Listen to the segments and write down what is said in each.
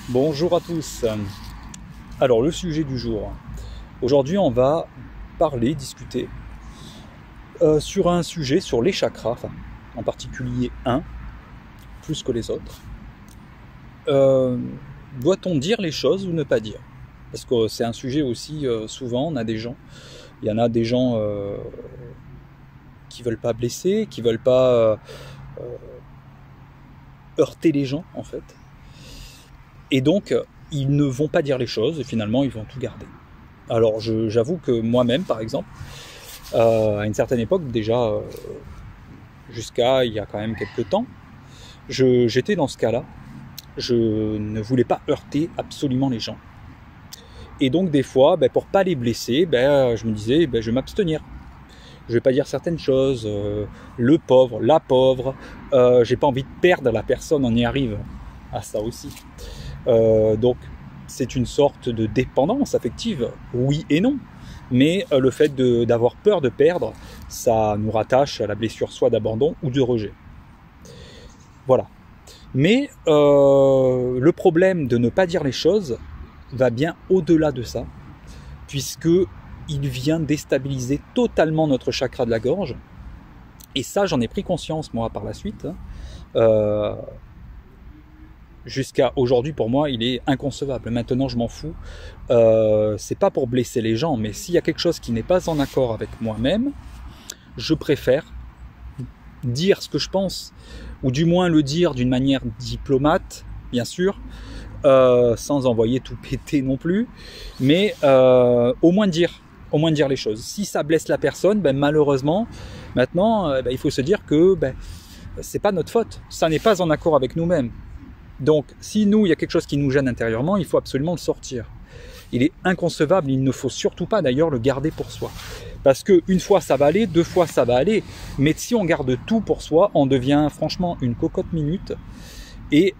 Bonjour à tous. Alors le sujet du jour. Aujourd'hui on va discuter sur un sujet sur les chakras, enfin, en particulier un, plus que les autres. Doit-on dire les choses ou ne pas dire? Parce que c'est un sujet aussi, souvent il y en a des gens qui veulent pas blesser, qui veulent pas heurter les gens en fait. Et donc, ils ne vont pas dire les choses et finalement, ils vont tout garder. Alors, j'avoue que moi-même, par exemple, à une certaine époque, déjà, jusqu'à il y a quand même quelques temps, j'étais dans ce cas-là. Je ne voulais pas heurter absolument les gens. Et donc, des fois, pour pas les blesser, je me disais, je vais m'abstenir. Je vais pas dire certaines choses. Le pauvre, la pauvre. J'ai pas envie de perdre la personne, on y arrive à ça aussi. Donc c'est une sorte de dépendance affective, oui et non, mais le fait d'avoir peur de perdre, ça nous rattache à la blessure soit d'abandon ou de rejet. Voilà. Mais le problème de ne pas dire les choses va bien au-delà de ça, puisque il vient déstabiliser totalement notre chakra de la gorge, et ça j'en ai pris conscience moi par la suite. Jusqu'à aujourd'hui, pour moi, il est inconcevable. Maintenant, je m'en fous. C'est pas pour blesser les gens, mais s'il y a quelque chose qui n'est pas en accord avec moi-même, je préfère dire ce que je pense, ou du moins le dire d'une manière diplomate, bien sûr, sans envoyer tout péter non plus, mais au moins dire les choses. Si ça blesse la personne, malheureusement, maintenant, il faut se dire que c'est pas notre faute. Ça n'est pas en accord avec nous-mêmes. Donc, si nous, il y a quelque chose qui nous gêne intérieurement, il faut absolument le sortir. Il est inconcevable, il ne faut surtout pas d'ailleurs le garder pour soi. Parce qu'une fois ça va aller, deux fois ça va aller, mais si on garde tout pour soi, on devient franchement une cocotte minute, et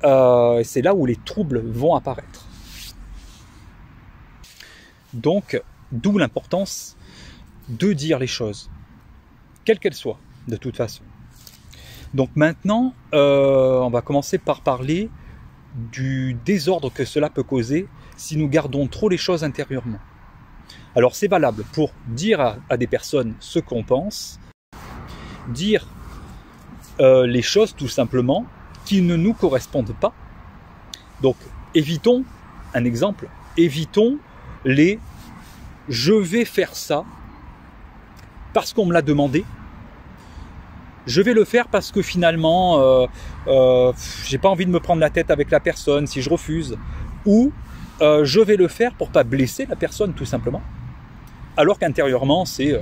c'est là où les troubles vont apparaître. Donc, d'où l'importance de dire les choses, quelles qu'elles soient, de toute façon. Donc maintenant, on va commencer par parler du désordre que cela peut causer si nous gardons trop les choses intérieurement. Alors c'est valable pour dire à des personnes ce qu'on pense, dire les choses tout simplement qui ne nous correspondent pas. Donc évitons, un exemple, évitons les « je vais faire ça parce qu'on me l'a demandé ». Je vais le faire parce que finalement, j'ai pas envie de me prendre la tête avec la personne si je refuse. Ou je vais le faire pour pas blesser la personne tout simplement. Alors qu'intérieurement, c'est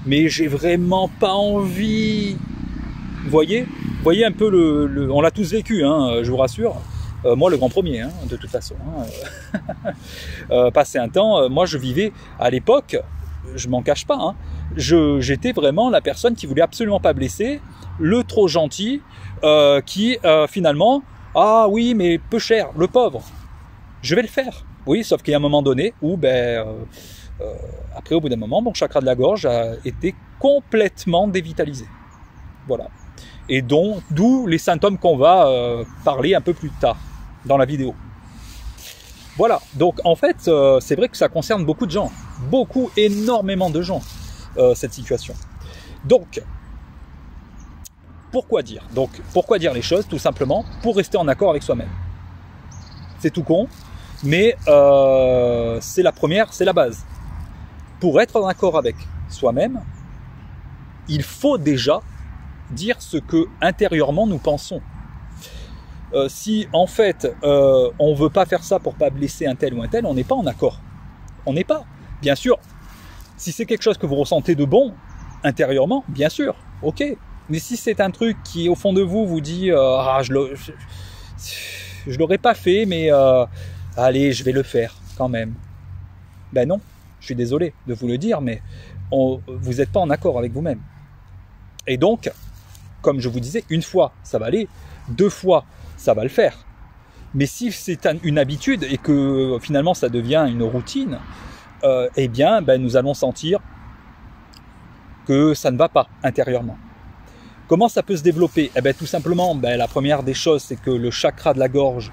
mais j'ai vraiment pas envie. Vous voyez un peu on l'a tous vécu, hein, je vous rassure. Moi, le grand premier, hein, de toute façon. Hein. Passé un temps, moi je vivais à l'époque, je m'en cache pas, hein, j'étais vraiment la personne qui voulait absolument pas blesser, le trop gentil, qui finalement, ah oui mais peu cher, le pauvre, je vais le faire. Oui, sauf qu'il y a un moment donné où après au bout d'un moment, mon chakra de la gorge a été complètement dévitalisé. Voilà. Et d'où les symptômes qu'on va parler un peu plus tard dans la vidéo. Voilà, donc en fait, c'est vrai que ça concerne beaucoup de gens, énormément de gens, cette situation. Donc, pourquoi dire? Donc, pourquoi dire les choses? Tout simplement pour rester en accord avec soi-même. C'est tout con, mais c'est la première, c'est la base. Pour être en accord avec soi-même, il faut déjà dire ce que intérieurement nous pensons. Si en fait on veut pas faire ça pour pas blesser un tel ou un tel, on n'est pas en accord. On n'est pas. Bien sûr, si c'est quelque chose que vous ressentez de bon intérieurement, bien sûr, ok. Mais si c'est un truc qui au fond de vous vous dit je l'aurais pas fait, mais allez, je vais le faire quand même. Ben non, je suis désolé de vous le dire, mais vous n'êtes pas en accord avec vous-même. Et donc, comme je vous disais, une fois ça va aller, deux fois ça va le faire. Mais si c'est une habitude et que finalement ça devient une routine, eh bien nous allons sentir que ça ne va pas intérieurement. Comment ça peut se développer? Eh bien, tout simplement, la première des choses, c'est que le chakra de la gorge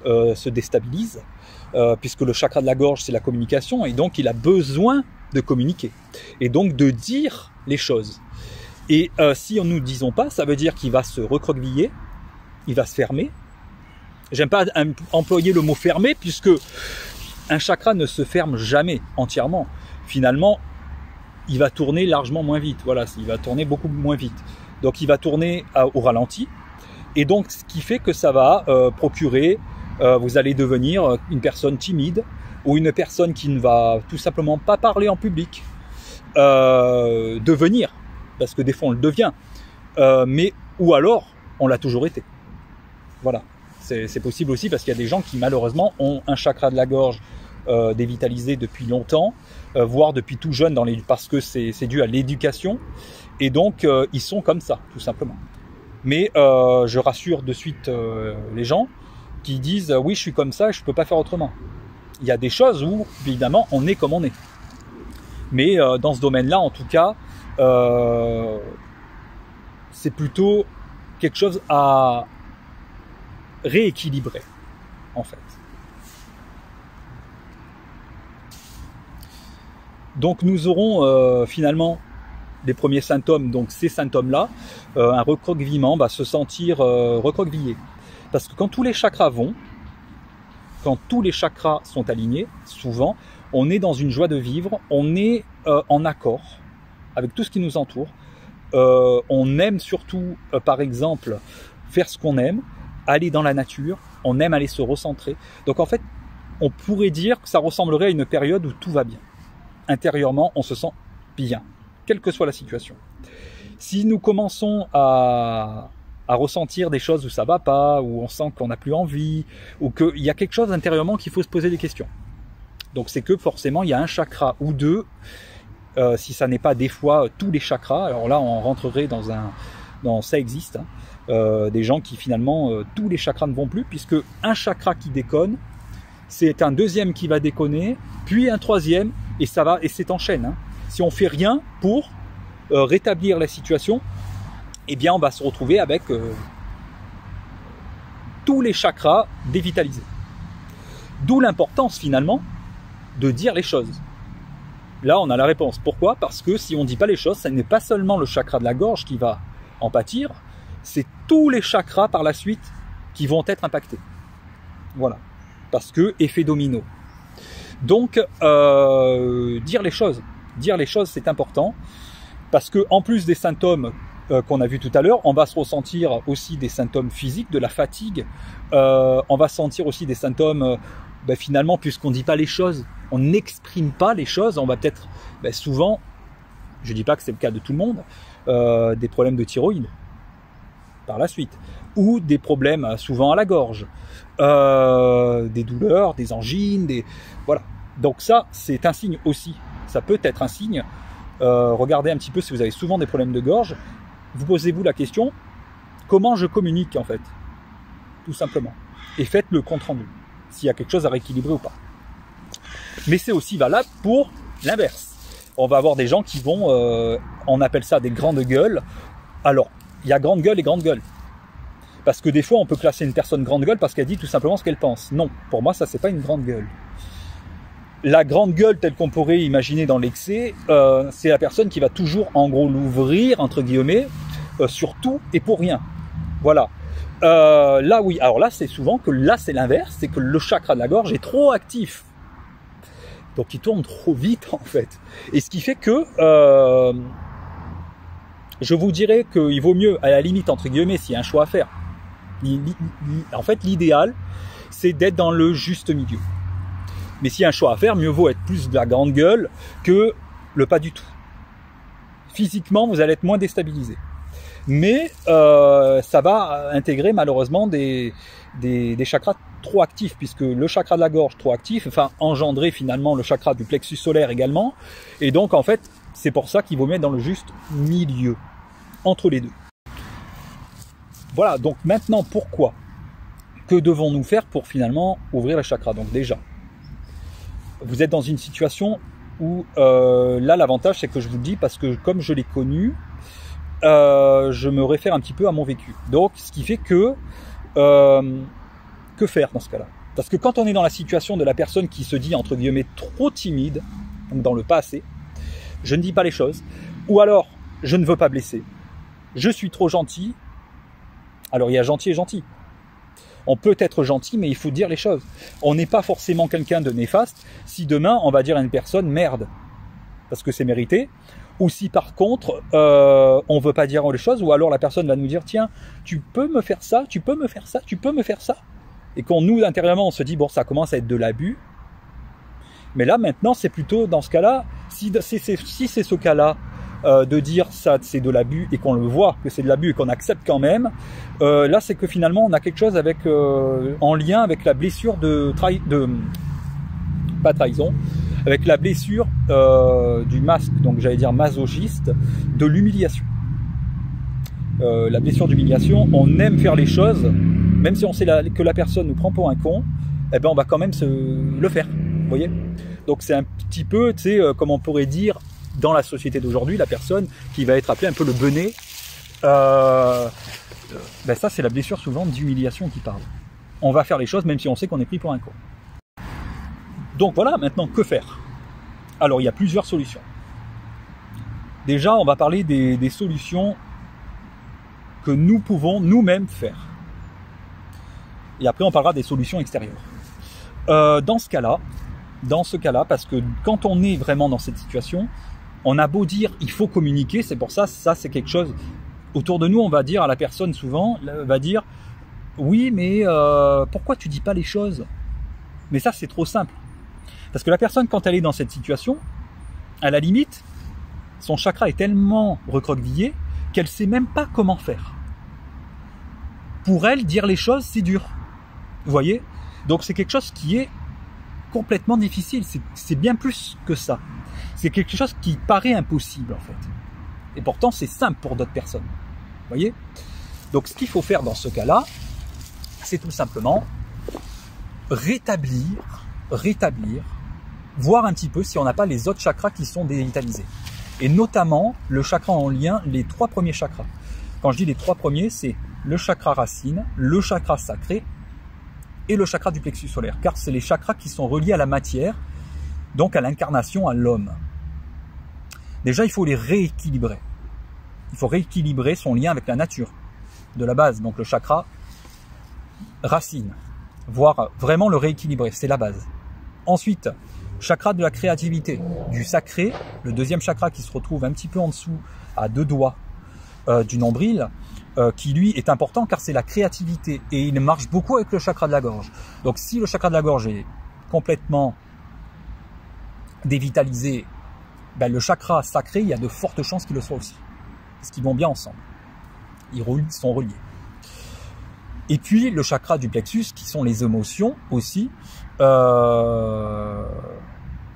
se déstabilise, puisque le chakra de la gorge, c'est la communication, et donc il a besoin de communiquer, et donc de dire les choses. Et si nous ne disons pas, ça veut dire qu'il va se recroqueviller, il va se fermer. J'aime pas employer le mot fermer, puisque un chakra ne se ferme jamais entièrement. Finalement, il va tourner largement moins vite. Voilà, il va tourner beaucoup moins vite. Donc il va tourner au ralenti. Et donc ce qui fait que ça va procurer, vous allez devenir une personne timide ou une personne qui ne va tout simplement pas parler en public. Devenir, parce que des fois on le devient. Mais ou alors on l'a toujours été. Voilà. C'est possible aussi parce qu'il y a des gens qui malheureusement ont un chakra de la gorge dévitalisé depuis longtemps, voire depuis tout jeune parce que c'est dû à l'éducation, et donc ils sont comme ça tout simplement. Mais je rassure de suite les gens qui disent oui je suis comme ça, je peux pas faire autrement. Il y a des choses où évidemment on est comme on est, mais dans ce domaine-là en tout cas c'est plutôt quelque chose à rééquilibrer en fait. Donc nous aurons finalement les premiers symptômes, donc ces symptômes-là, un recroquevillement, se sentir recroquevillé. Parce que quand tous les chakras quand tous les chakras sont alignés, souvent, on est dans une joie de vivre, on est en accord avec tout ce qui nous entoure. On aime surtout, par exemple, faire ce qu'on aime, aller dans la nature, on aime aller se recentrer. Donc en fait, on pourrait dire que ça ressemblerait à une période où tout va bien. Intérieurement, on se sent bien, quelle que soit la situation. Si nous commençons à ressentir des choses où ça va pas, où on sent qu'on n'a plus envie, ou qu'il y a quelque chose intérieurement qu'il faut se poser des questions. Donc c'est que forcément, il y a un chakra ou deux, si ça n'est pas des fois tous les chakras, alors là on rentrerait dans ça existe, des gens qui finalement, tous les chakras ne vont plus, puisque un chakra qui déconne, c'est un deuxième qui va déconner, puis un troisième, et ça va, et c'est en chaîne. Si on fait rien pour rétablir la situation, eh bien on va se retrouver avec tous les chakras dévitalisés. D'où l'importance finalement de dire les choses. Là on a la réponse. Pourquoi? Parce que si on ne dit pas les choses, ce n'est pas seulement le chakra de la gorge qui va en pâtir, c'est tous les chakras par la suite qui vont être impactés. Voilà. Parce que effet domino. Donc dire les choses c'est important, parce que en plus des symptômes qu'on a vu tout à l'heure, on va se ressentir aussi des symptômes physiques, de la fatigue, on va sentir aussi des symptômes finalement, puisqu'on ne dit pas les choses, on n'exprime pas les choses, on va peut-être souvent, je ne dis pas que c'est le cas de tout le monde, des problèmes de thyroïde par la suite, ou des problèmes souvent à la gorge, des douleurs, des angines, voilà. Donc ça, c'est un signe aussi. Ça peut être un signe. Regardez un petit peu si vous avez souvent des problèmes de gorge. Vous posez-vous la question, comment je communique en fait? Tout simplement. Et faites le compte rendu, s'il y a quelque chose à rééquilibrer ou pas. Mais c'est aussi valable pour l'inverse. On va avoir des gens qui vont, on appelle ça des grandes gueules. Alors, il y a grande gueule et grande gueule. Parce que des fois, on peut classer une personne grande gueule parce qu'elle dit tout simplement ce qu'elle pense. Non, pour moi, ça, c'est pas une grande gueule. La grande gueule, telle qu'on pourrait imaginer dans l'excès, c'est la personne qui va toujours, en gros, l'ouvrir, entre guillemets, sur tout et pour rien. Voilà. Là, oui. Alors là, c'est souvent que là, c'est l'inverse. C'est que le chakra de la gorge est trop actif. Donc, il tourne trop vite, en fait. Et ce qui fait que... je vous dirais qu'il vaut mieux, à la limite, entre guillemets, s'il y a un choix à faire. En fait, l'idéal, c'est d'être dans le juste milieu. Mais s'il y a un choix à faire, mieux vaut être plus de la grande gueule que le pas du tout. Physiquement, vous allez être moins déstabilisé. Mais ça va intégrer malheureusement des chakras trop actifs, puisque le chakra de la gorge trop actif, enfin engendrer finalement le chakra du plexus solaire également. Et donc en fait, c'est pour ça qu'il vaut mettre dans le juste milieu, entre les deux. Voilà, donc maintenant pourquoi? Que devons-nous faire pour finalement ouvrir le chakra? Donc déjà, vous êtes dans une situation où là l'avantage c'est que je vous le dis parce que comme je l'ai connu, je me réfère un petit peu à mon vécu. Donc ce qui fait que faire dans ce cas-là? Parce que quand on est dans la situation de la personne qui se dit, entre guillemets, trop timide, donc dans le pas assez, je ne dis pas les choses, ou alors je ne veux pas blesser, je suis trop gentil. Alors il y a gentil et gentil. On peut être gentil, mais il faut dire les choses. On n'est pas forcément quelqu'un de néfaste si demain on va dire à une personne merde, parce que c'est mérité, ou si par contre on ne veut pas dire les choses, ou alors la personne va nous dire tiens, tu peux me faire ça, tu peux me faire ça, tu peux me faire ça, et qu'on nous intérieurement on se dit bon ça commence à être de l'abus. Mais là maintenant c'est plutôt dans ce cas-là, si c'est ce cas-là, de dire ça c'est de l'abus et qu'on le voit que c'est de l'abus et qu'on accepte quand même, là c'est que finalement on a quelque chose avec en lien avec la blessure pas trahison, avec la blessure du masque, donc j'allais dire masochiste, de l'humiliation. La blessure d'humiliation, on aime faire les choses, même si on sait que la personne nous prend pour un con, eh ben on va quand même le faire, vous voyez. Donc c'est un petit peu, tu sais, comme on pourrait dire dans la société d'aujourd'hui, la personne qui va être appelée un peu le benet, ben ça c'est la blessure souvent d'humiliation qui parle. On va faire les choses même si on sait qu'on est pris pour un con. Donc voilà, maintenant que faire? Alors il y a plusieurs solutions. Déjà on va parler des solutions que nous pouvons nous-mêmes faire. Et après on parlera des solutions extérieures. Dans ce cas-là, parce que quand on est vraiment dans cette situation, on a beau dire il faut communiquer, c'est pour ça c'est quelque chose, autour de nous on va dire à la personne souvent, va dire oui mais pourquoi tu dis pas les choses? Mais ça c'est trop simple. Parce que la personne quand elle est dans cette situation, à la limite, son chakra est tellement recroquevillé qu'elle sait même pas comment faire. Pour elle, dire les choses c'est dur. Vous voyez? Donc c'est quelque chose qui est complètement difficile, c'est bien plus que ça. C'est quelque chose qui paraît impossible en fait. Et pourtant c'est simple pour d'autres personnes. Vous voyez? Donc ce qu'il faut faire dans ce cas-là, c'est tout simplement rétablir, voir un petit peu si on n'a pas les autres chakras qui sont dévitalisés. Et notamment le chakra en lien, les 3 premiers chakras. Quand je dis les 3 premiers, c'est le chakra racine, le chakra sacré et le chakra du plexus solaire. Car c'est les chakras qui sont reliés à la matière, donc à l'incarnation, à l'homme. Déjà, il faut les rééquilibrer. Il faut rééquilibrer son lien avec la nature, de la base, donc le chakra racine. Voire vraiment le rééquilibrer, c'est la base. Ensuite, chakra de la créativité, du sacré, le deuxième chakra qui se retrouve un petit peu en dessous, à 2 doigts du nombril, qui lui est important car c'est la créativité et il marche beaucoup avec le chakra de la gorge. Donc si le chakra de la gorge est complètement dévitalisé, ben, le chakra sacré, il y a de fortes chances qu'il le soit aussi. Parce qu'ils vont bien ensemble. Ils sont reliés. Et puis le chakra du plexus, qui sont les émotions aussi, tout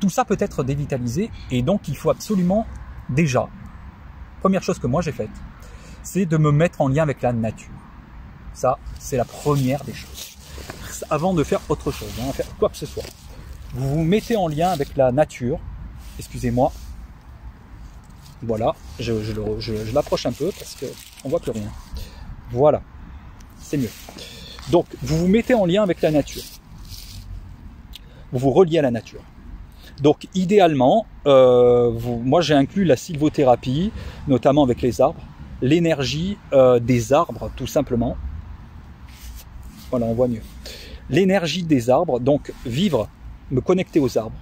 ça peut être dévitalisé et donc il faut absolument, déjà, première chose que moi j'ai faite, c'est de me mettre en lien avec la nature. Ça, c'est la première des choses. Avant de faire autre chose, hein, faire quoi que ce soit. Vous vous mettez en lien avec la nature. Excusez-moi. Voilà, je l'approche un peu parce qu'on voit plus rien. Voilà, c'est mieux. Donc, vous vous mettez en lien avec la nature. Vous vous reliez à la nature. Donc, idéalement, moi j'ai inclus la sylvothérapie, notamment avec les arbres, l'énergie des arbres, tout simplement. Voilà, on voit mieux. L'énergie des arbres, donc vivre, me connecter aux arbres.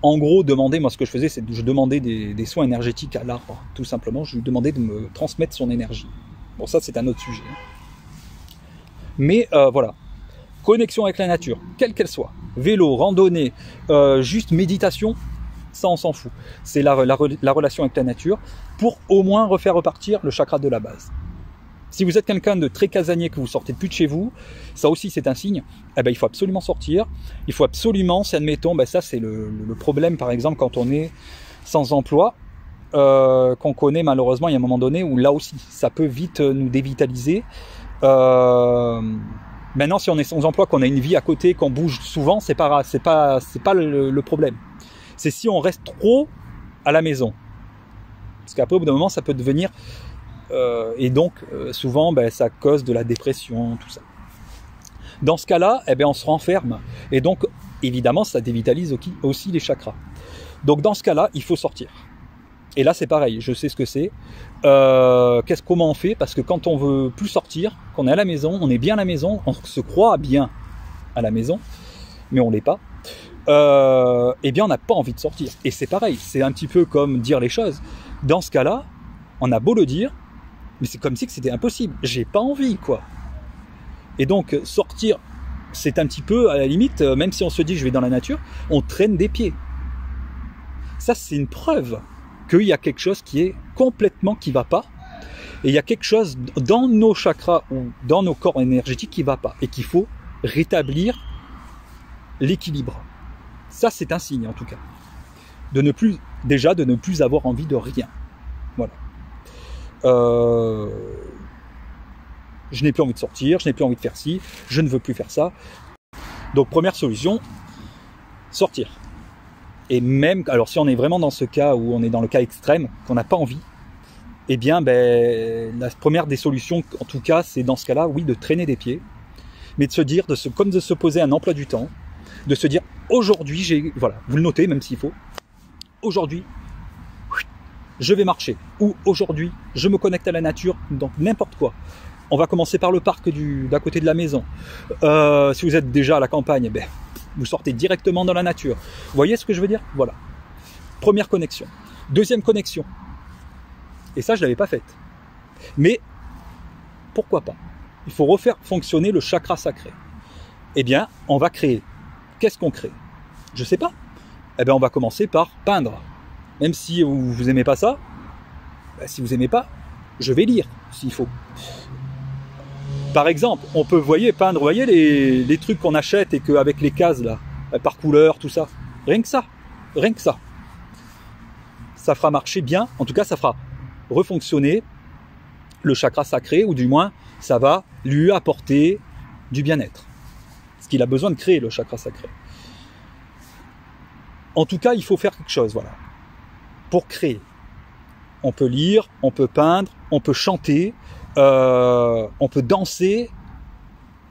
En gros, moi ce que je faisais, c'est que je demandais des soins énergétiques à l'arbre, tout simplement. Je lui demandais de me transmettre son énergie. Bon, ça c'est un autre sujet. Mais voilà, connexion avec la nature, quelle qu'elle soit. Vélo, randonnée, juste méditation, ça on s'en fout. C'est la relation avec la nature pour au moins refaire repartir le chakra de la base. Si vous êtes quelqu'un de très casanier, que vous sortez plus de chez vous, ça aussi c'est un signe, eh ben, il faut absolument sortir. Il faut absolument, si admettons, ben, ça c'est le problème par exemple quand on est sans emploi, qu'on connaît malheureusement, il y a un moment donné où là aussi ça peut vite nous dévitaliser. Maintenant si on est sans emploi, qu'on a une vie à côté, qu'on bouge souvent, c'est pas le problème. C'est si on reste trop à la maison. Parce qu'après au bout d'un moment ça peut devenir... et donc souvent ben, ça cause de la dépression, tout ça. Dans ce cas-là, eh bien, on se renferme. Et donc, évidemment, ça dévitalise aussi les chakras. Donc, dans ce cas-là, il faut sortir. Et là, c'est pareil, je sais ce que c'est. Comment on fait? Parce que quand on veut plus sortir, qu'on est à la maison, on est bien à la maison, on se croit bien à la maison, mais on l'est pas. Eh bien, on n'a pas envie de sortir. Et c'est pareil, c'est un petit peu comme dire les choses. Dans ce cas-là, on a beau le dire, mais c'est comme si c'était impossible. J'ai pas envie, quoi. Et donc, sortir, c'est un petit peu, à la limite, même si on se dit je vais dans la nature, on traîne des pieds. Ça, c'est une preuve qu'il y a quelque chose qui est complètement qui va pas. Et il y a quelque chose dans nos chakras ou dans nos corps énergétiques qui va pas. Et qu'il faut rétablir l'équilibre. Ça, c'est un signe, en tout cas. De ne plus avoir envie de rien. Voilà. Je n'ai plus envie de sortir, je n'ai plus envie de faire ci, je ne veux plus faire ça. Donc, première solution, sortir. Et même, alors si on est vraiment dans ce cas où on est dans le cas extrême, qu'on n'a pas envie, eh bien, la première des solutions, en tout cas, c'est dans ce cas-là, oui, de traîner des pieds, mais de se dire, comme de se poser un emploi du temps, de se dire, aujourd'hui, voilà, vous le notez, même s'il faut, aujourd'hui, je vais marcher, ou aujourd'hui, je me connecte à la nature, donc n'importe quoi. On va commencer par le parc d'à côté de la maison. Si vous êtes déjà à la campagne, vous sortez directement dans la nature. Vous voyez ce que je veux dire? Voilà. Première connexion. Deuxième connexion. Et ça, je ne l'avais pas faite. Mais, pourquoi pas? Il faut refaire fonctionner le chakra sacré. Eh bien, on va créer. Qu'est-ce qu'on crée? Je ne sais pas. Eh bien, on va commencer par peindre. Même si vous n'aimez pas ça, si vous n'aimez pas, je vais lire, s'il faut. Par exemple, on peut, peindre, vous voyez les trucs qu'on achète et qu'avec les cases, là, par couleur, tout ça. Rien que ça. Ça fera marcher bien. En tout cas, ça fera refonctionner le chakra sacré, ou du moins, ça va lui apporter du bien-être. Parce qu'il a besoin de créer le chakra sacré. En tout cas, il faut faire quelque chose, voilà. Pour créer. On peut lire, on peut peindre, on peut chanter, on peut danser,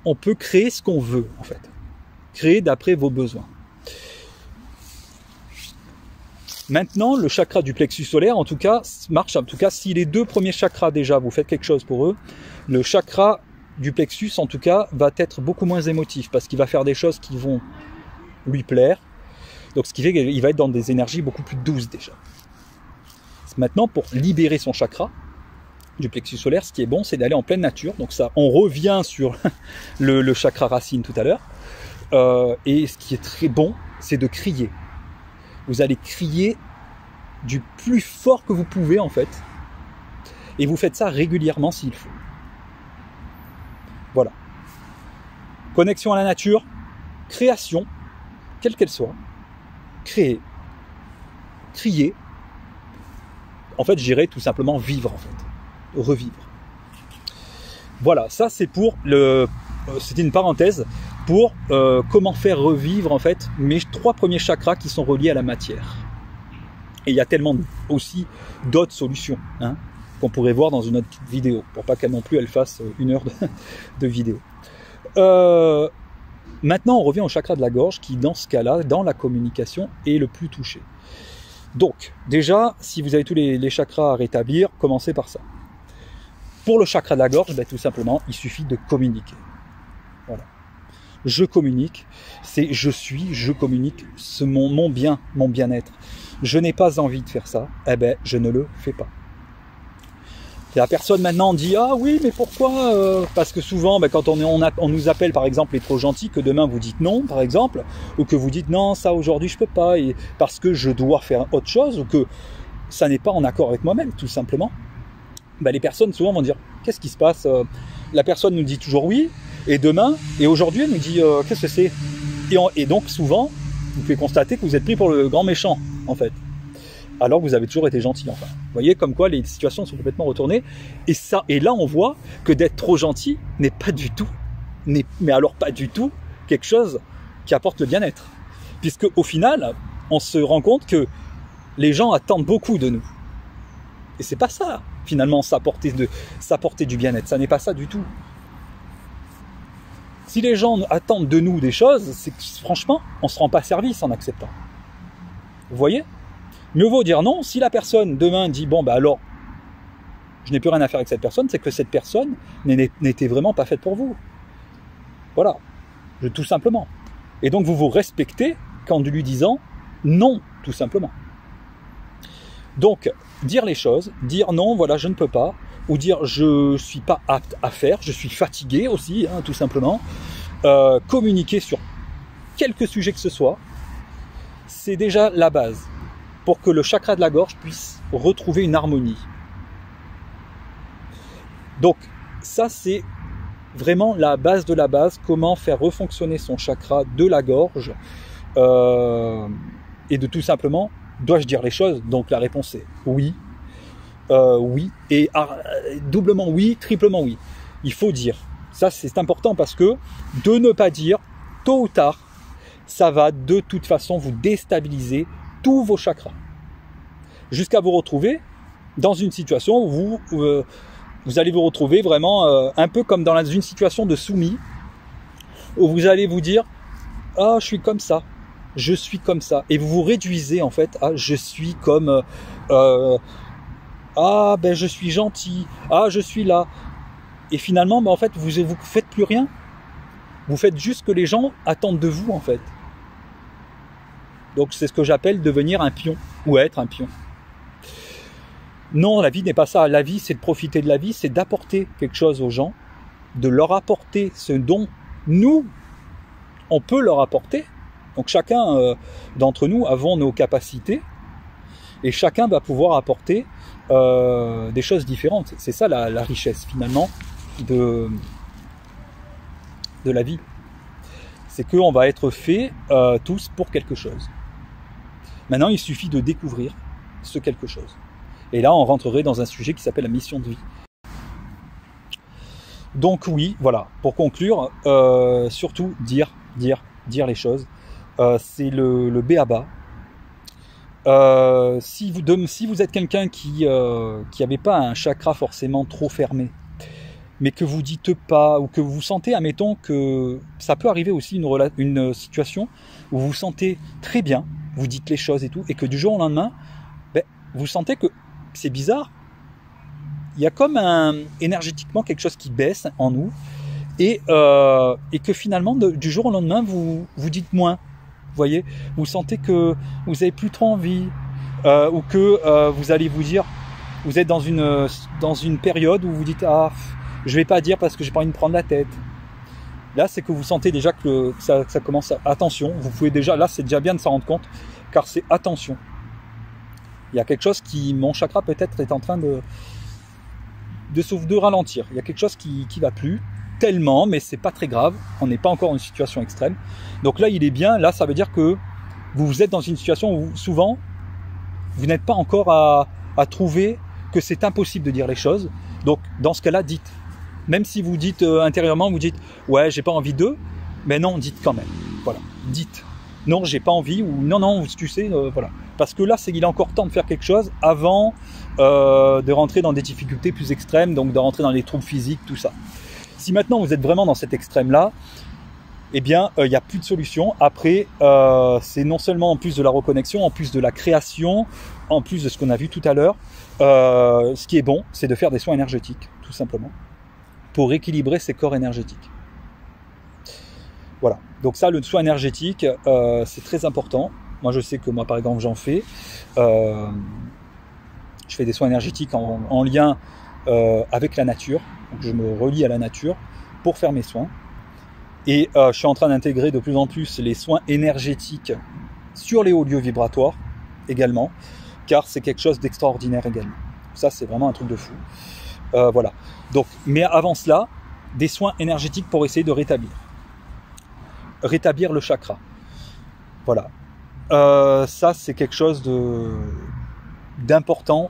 on peut créer ce qu'on veut, en fait. Créer d'après vos besoins. Maintenant, le chakra du plexus solaire, en tout cas, marche. En tout cas, si les deux premiers chakras, déjà, vous faites quelque chose pour eux, le chakra du plexus, en tout cas, va être beaucoup moins émotif, parce qu'il va faire des choses qui vont lui plaire. Donc, ce qui fait qu'il va être dans des énergies beaucoup plus douces, déjà. Maintenant, pour libérer son chakra du plexus solaire, ce qui est bon, c'est d'aller en pleine nature. Donc ça, on revient sur le chakra racine tout à l'heure. Et ce qui est très bon, c'est de crier. Vous allez crier du plus fort que vous pouvez, en fait. Et vous faites ça régulièrement s'il faut. Voilà. Connexion à la nature, création, quelle qu'elle soit. Créer, crier. En fait, je dirais tout simplement vivre, en fait. Revivre. Voilà, ça c'est pour c'était une parenthèse pour comment faire revivre, en fait, mes 3 premiers chakras qui sont reliés à la matière. Et il y a tellement aussi d'autres solutions, hein, qu'on pourrait voir dans une autre vidéo, pour pas qu'elle non plus elle fasse 1 heure de vidéo. Maintenant, on revient au chakra de la gorge qui, dans ce cas-là, dans la communication, est le plus touché. Donc, déjà, si vous avez tous les chakras à rétablir, commencez par ça. Pour le chakra de la gorge, tout simplement, il suffit de communiquer. Voilà. Je communique, c'est je communique, c'est mon bien, mon bien-être. Je n'ai pas envie de faire ça, je ne le fais pas. Et la personne maintenant dit « Ah oui, mais pourquoi ?» Parce que souvent, quand on nous appelle par exemple les trop gentils, que demain vous dites non, par exemple, ou que vous dites « Non, ça aujourd'hui je peux pas, et parce que je dois faire autre chose, ou que ça n'est pas en accord avec moi-même, tout simplement. » Les personnes souvent vont dire « Qu'est-ce qui se passe ?» La personne nous dit toujours oui, et demain, et aujourd'hui elle nous dit « Qu'est-ce que c'est ?» Et donc souvent, vous pouvez constater que vous êtes pris pour le grand méchant, en fait. Alors que vous avez toujours été gentil, enfin. Vous voyez comme quoi les situations sont complètement retournées. Et là, on voit que d'être trop gentil n'est pas du tout, mais alors pas du tout, quelque chose qui apporte le bien-être. Puisque au final, on se rend compte que les gens attendent beaucoup de nous. Et c'est pas ça, finalement, s'apporter du bien-être. Ça n'est pas ça du tout. Si les gens attendent de nous des choses, c'est que franchement, on ne se rend pas service en acceptant. Vous voyez? Mieux vaut dire non. Si la personne demain dit bon bah alors je n'ai plus rien à faire avec cette personne, c'est que cette personne n'était vraiment pas faite pour vous. Voilà, tout simplement. Et donc vous vous respectez qu'en lui disant non, tout simplement. Donc dire les choses, dire non, voilà, je ne peux pas, ou dire je suis pas apte à faire, je suis fatigué aussi, hein, tout simplement. Communiquer sur quelque sujet que ce soit, c'est déjà la base pour que le chakra de la gorge puisse retrouver une harmonie. Donc ça c'est vraiment la base de la base, comment faire refonctionner son chakra de la gorge et de tout simplement, dois-je dire les choses? Donc la réponse est oui, oui, et doublement oui, triplement oui. Il faut dire, ça c'est important parce que de ne pas dire, tôt ou tard, ça va de toute façon vous déstabiliser tous vos chakras. Jusqu'à vous retrouver dans une situation où vous allez vous retrouver vraiment un peu comme dans une situation de soumis, où vous allez vous dire « Ah, je suis comme ça, je suis comme ça ». Et vous vous réduisez en fait à « Je suis comme… ah, ben je suis gentil, ah, je suis là ». Et finalement, ben, en fait, vous ne faites plus rien. Vous faites juste ce que les gens attendent de vous en fait. Donc c'est ce que j'appelle devenir un pion, ou être un pion. Non, la vie n'est pas ça. La vie, c'est de profiter de la vie, c'est d'apporter quelque chose aux gens, de leur apporter ce dont nous, on peut leur apporter. Donc chacun d'entre nous avons nos capacités et chacun va pouvoir apporter des choses différentes. C'est ça la richesse finalement de la vie. C'est qu'on va être fait tous pour quelque chose. Maintenant, il suffit de découvrir ce quelque chose. Et là, on rentrerait dans un sujet qui s'appelle la mission de vie. Donc oui, voilà, pour conclure, surtout dire les choses. C'est le b.a.-ba. Si vous êtes quelqu'un qui n'avait pas un chakra forcément trop fermé, mais que vous dites pas, ou que vous sentez, admettons que ça peut arriver aussi une situation où vous vous sentez très bien, vous dites les choses et tout, et que du jour au lendemain, ben, vous sentez que c'est bizarre, il y a comme énergétiquement quelque chose qui baisse en nous, et que finalement, du jour au lendemain, vous dites moins. Vous voyez, vous sentez que vous n'avez plus trop envie, ou que vous allez vous dire, vous êtes dans une période où vous dites « Ah, je ne vais pas dire parce que j'ai pas envie de me prendre la tête ». Là, c'est que vous sentez déjà que ça commence à… Attention, vous pouvez déjà… Là, c'est déjà bien de s'en rendre compte, car c'est attention. Il y a quelque chose qui… Mon chakra peut-être est en train de ralentir. Il y a quelque chose qui va plus tellement, mais c'est pas très grave. On n'est pas encore en une situation extrême. Donc là, il est bien. Là, ça veut dire que vous êtes dans une situation où souvent, vous n'êtes pas encore à trouver que c'est impossible de dire les choses. Donc, dans ce cas-là, dites. Même si vous dites intérieurement, vous dites « Ouais, j'ai pas envie d'eux », mais non, dites quand même. Voilà, dites. Non, j'ai pas envie, ou non, tu sais, voilà. Parce que là, il est encore temps de faire quelque chose avant de rentrer dans des difficultés plus extrêmes, donc de rentrer dans les troubles physiques, tout ça. Si maintenant vous êtes vraiment dans cet extrême-là, eh bien, il n'y a plus de solution. Après, c'est non seulement en plus de la reconnexion, en plus de la création, en plus de ce qu'on a vu tout à l'heure, ce qui est bon, c'est de faire des soins énergétiques, tout simplement, pour équilibrer ses corps énergétiques. Voilà. Donc ça, le soin énergétique, c'est très important. Moi, je sais que moi, par exemple, j'en fais. Je fais des soins énergétiques en lien avec la nature. Donc, je me relie à la nature pour faire mes soins. Et je suis en train d'intégrer de plus en plus les soins énergétiques sur les hauts lieux vibratoires également, car c'est quelque chose d'extraordinaire également. Ça, c'est vraiment un truc de fou. Voilà. Donc, mais avant cela, des soins énergétiques pour essayer de rétablir le chakra. Voilà. Ça, c'est quelque chose d'important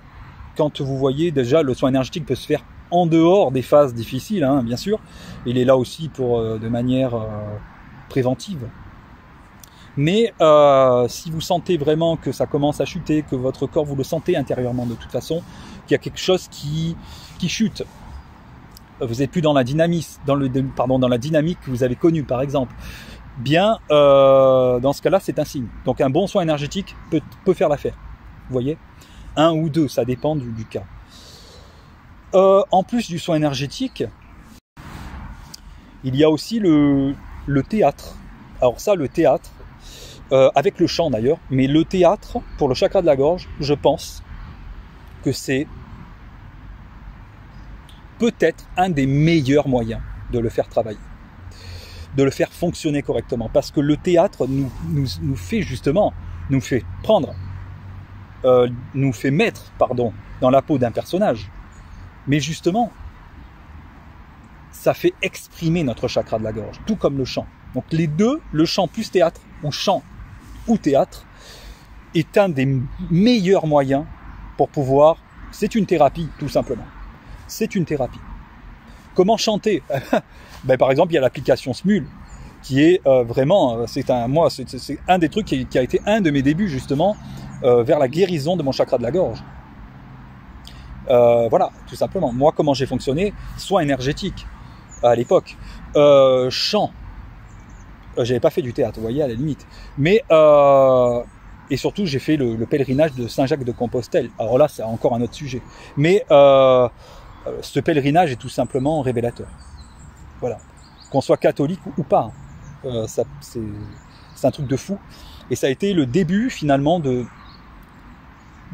quand vous voyez déjà le soin énergétique peut se faire en dehors des phases difficiles, hein, bien sûr. Il est là aussi de manière préventive. Mais si vous sentez vraiment que ça commence à chuter, que votre corps, vous le sentez intérieurement de toute façon, qu'il y a quelque chose qui chute, vous n'êtes plus dans la dynamique, dans la dynamique que vous avez connue par exemple, bien dans ce cas-là c'est un signe. Donc un bon soin énergétique peut faire l'affaire. Vous voyez, 1 ou 2, ça dépend du cas. En plus du soin énergétique, il y a aussi le théâtre. Alors ça, le théâtre, avec le chant d'ailleurs, mais le théâtre, pour le chakra de la gorge, je pense que c'est peut-être un des meilleurs moyens de le faire travailler, de le faire fonctionner correctement. Parce que le théâtre nous fait justement, nous fait mettre dans la peau d'un personnage. Mais justement, ça fait exprimer notre chakra de la gorge, tout comme le chant. Donc les deux, le chant plus théâtre, ou chant ou théâtre, est un des meilleurs moyens pour pouvoir... C'est une thérapie, tout simplement. C'est une thérapie. Comment chanter? Par exemple, il y a l'application Smule, qui est vraiment... C'est un des trucs qui a été un de mes débuts, justement, vers la guérison de mon chakra de la gorge. Voilà, tout simplement. Moi, comment j'ai fonctionné? Soin énergétique, à l'époque. Chant. J'avais pas fait du théâtre, vous voyez, à la limite. Mais, et surtout, j'ai fait le pèlerinage de Saint-Jacques-de-Compostelle. Alors là, c'est encore un autre sujet. Mais ce pèlerinage est tout simplement révélateur. Voilà. Qu'on soit catholique ou pas. C'est un truc de fou. Et ça a été le début, finalement, de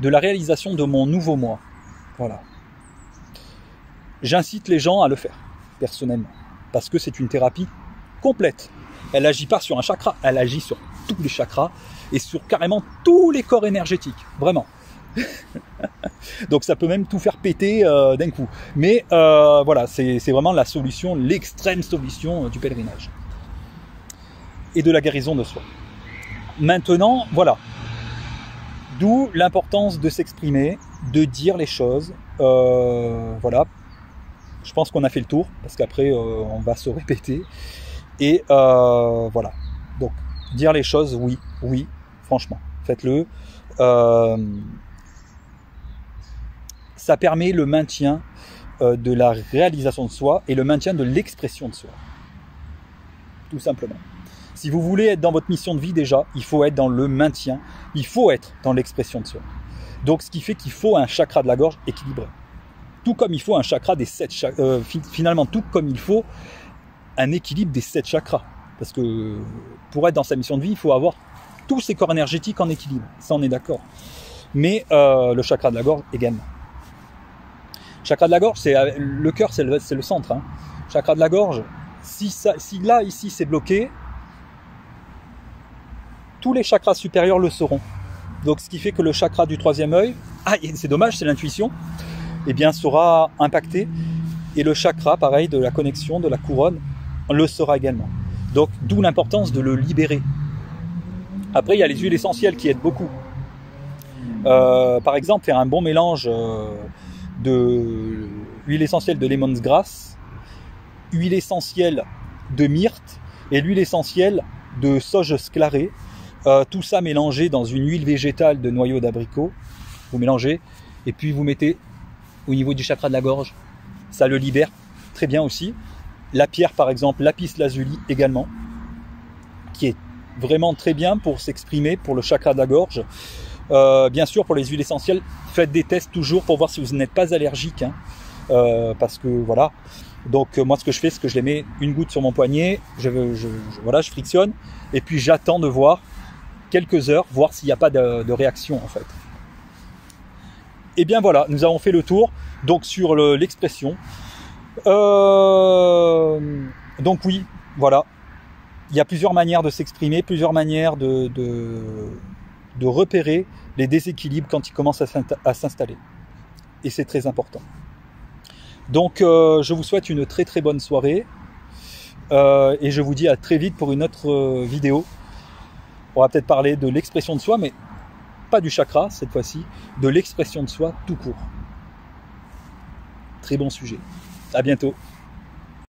la réalisation de mon nouveau moi. Voilà. J'incite les gens à le faire, personnellement, parce que c'est une thérapie complète. Elle n'agit pas sur un chakra, elle agit sur tous les chakras et sur carrément tous les corps énergétiques, vraiment. Donc ça peut même tout faire péter d'un coup. Mais voilà, c'est vraiment la solution, l'extrême solution du pèlerinage et de la guérison de soi. Maintenant, voilà. D'où l'importance de s'exprimer, de dire les choses. Voilà. Je pense qu'on a fait le tour, parce qu'après, on va se répéter. Et voilà. Donc, dire les choses, oui, franchement, faites-le. Ça permet le maintien de la réalisation de soi et le maintien de l'expression de soi. Tout simplement. Si vous voulez être dans votre mission de vie déjà, il faut être dans le maintien, il faut être dans l'expression de soi. Donc ce qui fait qu'il faut un chakra de la gorge équilibré. Tout comme il faut un chakra des 7 chakras, finalement tout comme il faut un équilibre des 7 chakras. Parce que pour être dans sa mission de vie, il faut avoir tous ces corps énergétiques en équilibre. Ça on est d'accord. Mais le chakra de la gorge également. Chakra de la gorge, le cœur, c'est le centre. Hein. Chakra de la gorge, si là, ici, c'est bloqué, tous les chakras supérieurs le seront. Donc ce qui fait que le chakra du 3e œil, c'est dommage, c'est l'intuition, eh bien sera impacté. Et le chakra, pareil, de la connexion, de la couronne, le sera également. Donc d'où l'importance de le libérer. Après, il y a les huiles essentielles qui aident beaucoup. Par exemple, faire un bon mélange de l'huile essentielle de lemongrass, huile essentielle de myrte et l'huile essentielle de sauge sclarée. Tout ça mélangé dans une huile végétale de noyau d'abricot. Vous mélangez et puis vous mettez au niveau du chakra de la gorge. Ça le libère très bien aussi. La pierre par exemple, lapis lazuli également, qui est vraiment très bien pour s'exprimer pour le chakra de la gorge. Bien sûr pour les huiles essentielles, faites des tests toujours pour voir si vous n'êtes pas allergique. Hein, parce que voilà. Donc moi ce que je fais, c'est que je les mets une goutte sur mon poignet, je frictionne et puis j'attends de voir quelques heures, voir s'il n'y a pas de réaction en fait. Et bien voilà, nous avons fait le tour donc sur l'expression. Donc oui, voilà, il y a plusieurs manières de s'exprimer, plusieurs manières de repérer les déséquilibres quand ils commencent à s'installer. Et c'est très important. Donc je vous souhaite une très très bonne soirée et je vous dis à très vite pour une autre vidéo. On va peut-être parler de l'expression de soi, mais pas du chakra cette fois-ci, de l'expression de soi tout court. Très bon sujet. À bientôt.